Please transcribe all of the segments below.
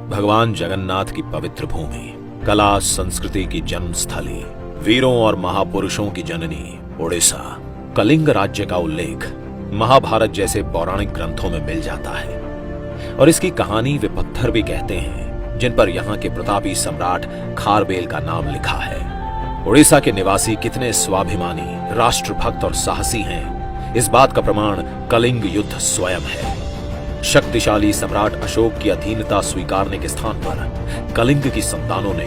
भगवान जगन्नाथ की पवित्र भूमि, कला संस्कृति की जन्म स्थली, वीरों और महापुरुषों की जननी ओडिशा। कलिंग राज्य का उल्लेख महाभारत जैसे पौराणिक ग्रंथों में मिल जाता है और इसकी कहानी वे पत्थर भी कहते हैं जिन पर यहाँ के प्रतापी सम्राट खारबेल का नाम लिखा है। ओडिशा के निवासी कितने स्वाभिमानी, राष्ट्रभक्त और साहसी हैं, इस बात का प्रमाण कलिंग युद्ध स्वयं है। शक्तिशाली सम्राट अशोक की अधीनता स्वीकारने के स्थान पर कलिंग की संतानों ने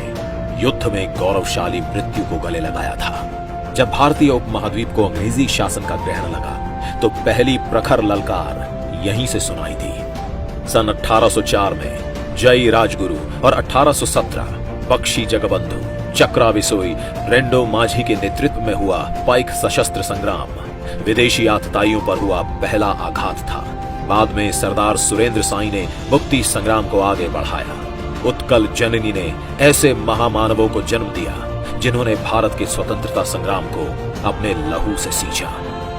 युद्ध में गौरवशाली मृत्यु को गले लगाया था। जब भारतीय उपमहाद्वीप को अंग्रेजी शासन का ग्रहण लगा तो पहली प्रखर ललकार यहीं से सुनाई दी। सन 1804 में जय राजगुरु और 1817 बख्शी जगबंधु, चक्रा बिसोई, रेंडो माझी के नेतृत्व में हुआ पाइक सशस्त्र संग्राम विदेशी आतताइयों पर हुआ पहला आघात था। बाद में सरदार सुरेंद्र साई ने मुक्ति संग्राम को आगे बढ़ाया। उत्कल जननी ने ऐसे महामानवों को जन्म दिया जिन्होंने भारत के स्वतंत्रता संग्राम को अपने लहू से सींचा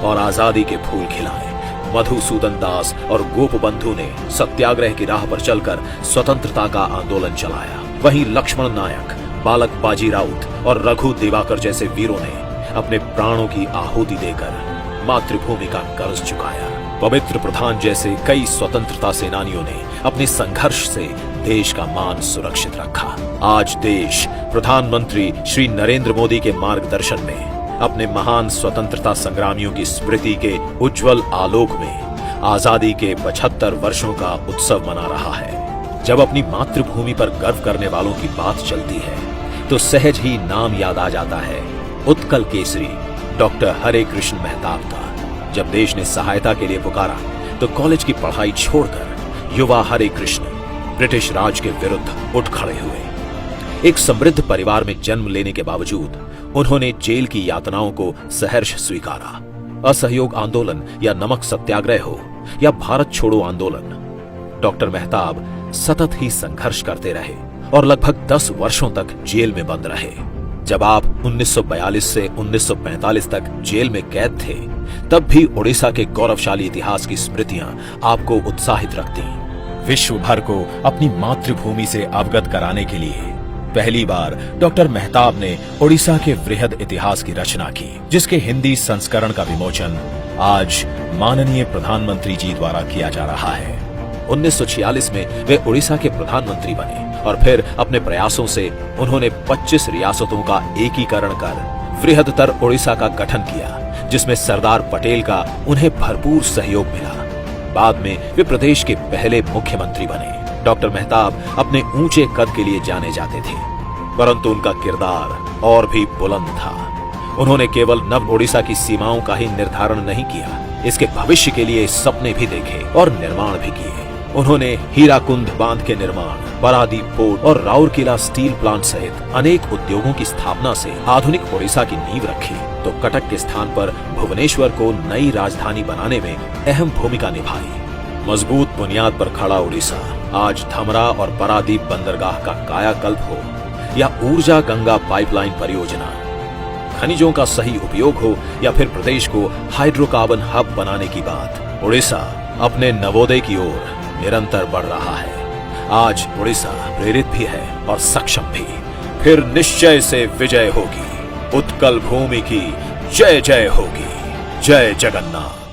और आजादी के फूल खिलाए। मधुसूदन दास और गोपबंधु ने सत्याग्रह की राह पर चलकर स्वतंत्रता का आंदोलन चलाया। वहीं लक्ष्मण नायक, बालक बाजी राउत और रघु दिवाकर जैसे वीरों ने अपने प्राणों की आहुति देकर मातृभूमि का कर्ज चुकाया। पवित्र प्रधान जैसे कई स्वतंत्रता सेनानियों ने अपने संघर्ष से देश का मान सुरक्षित रखा। आज देश प्रधानमंत्री श्री नरेंद्र मोदी के मार्गदर्शन में अपने महान स्वतंत्रता संग्रामियों की स्मृति के उज्जवल आलोक में आजादी के 75 वर्षों का उत्सव मना रहा है। जब अपनी मातृभूमि पर गर्व करने वालों की बात चलती है तो सहज ही नाम याद आ जाता है उत्कल केसरी डॉक्टर हरे कृष्ण मेहताब का। जब देश ने सहायता के लिए पुकारा तो कॉलेज की पढ़ाई छोड़कर युवा हरे कृष्ण ब्रिटिश राज के विरुद्ध उठ खड़े हुए। एक समृद्ध परिवार में जन्म लेने के बावजूद उन्होंने जेल की यातनाओं को सहर्ष स्वीकारा। असहयोग आंदोलन या नमक सत्याग्रह हो या भारत छोड़ो आंदोलन, डॉक्टर मेहताब सतत ही संघर्ष करते रहे और लगभग 10 वर्षों तक जेल में बंद रहे। जब आप 1942 से 1945 तक जेल में कैद थे तब भी ओडिशा के गौरवशाली इतिहास की स्मृतियां आपको उत्साहित रखती। विश्व भर को अपनी मातृभूमि से अवगत कराने के लिए पहली बार डॉक्टर मेहताब ने ओडिशा के वृहद इतिहास की रचना की, जिसके हिंदी संस्करण का विमोचन आज माननीय प्रधानमंत्री जी द्वारा किया जा रहा है। 1946 में वे ओडिशा के प्रधानमंत्री बने और फिर अपने प्रयासों से उन्होंने 25 रियासतों का एकीकरण कर वृहदतर ओडिशा का गठन किया, जिसमें सरदार पटेल का उन्हें भरपूर सहयोग मिला। बाद में वे प्रदेश के पहले मुख्यमंत्री बने। डॉक्टर मेहताब अपने ऊंचे कद के लिए जाने जाते थे, परंतु उनका किरदार और भी बुलंद था। उन्होंने केवल नव ओडिशा की सीमाओं का ही निर्धारण नहीं किया, इसके भविष्य के लिए सपने भी देखे और निर्माण भी किए। उन्होंने हीराकुंड बांध के निर्माण, पारादीप पोर्ट और राउरकेला स्टील प्लांट सहित अनेक उद्योगों की स्थापना से आधुनिक ओडिशा की नींव रखी, तो कटक के स्थान पर भुवनेश्वर को नई राजधानी बनाने में अहम भूमिका निभाई। मजबूत बुनियाद पर खड़ा ओडिशा आज धमरा और पारादीप बंदरगाह का कायाकल्प हो या ऊर्जा गंगा पाइपलाइन परियोजना, खनिजों का सही उपयोग हो या फिर प्रदेश को हाइड्रोकार्बन हब बनाने की बात, ओडिशा अपने नवोदय की ओर निरंतर बढ़ रहा है। आज ओडिशा प्रेरित भी है और सक्षम भी। फिर निश्चय से विजय होगी। उत्कल भूमि की जय जय होगी। जय जगन्नाथ।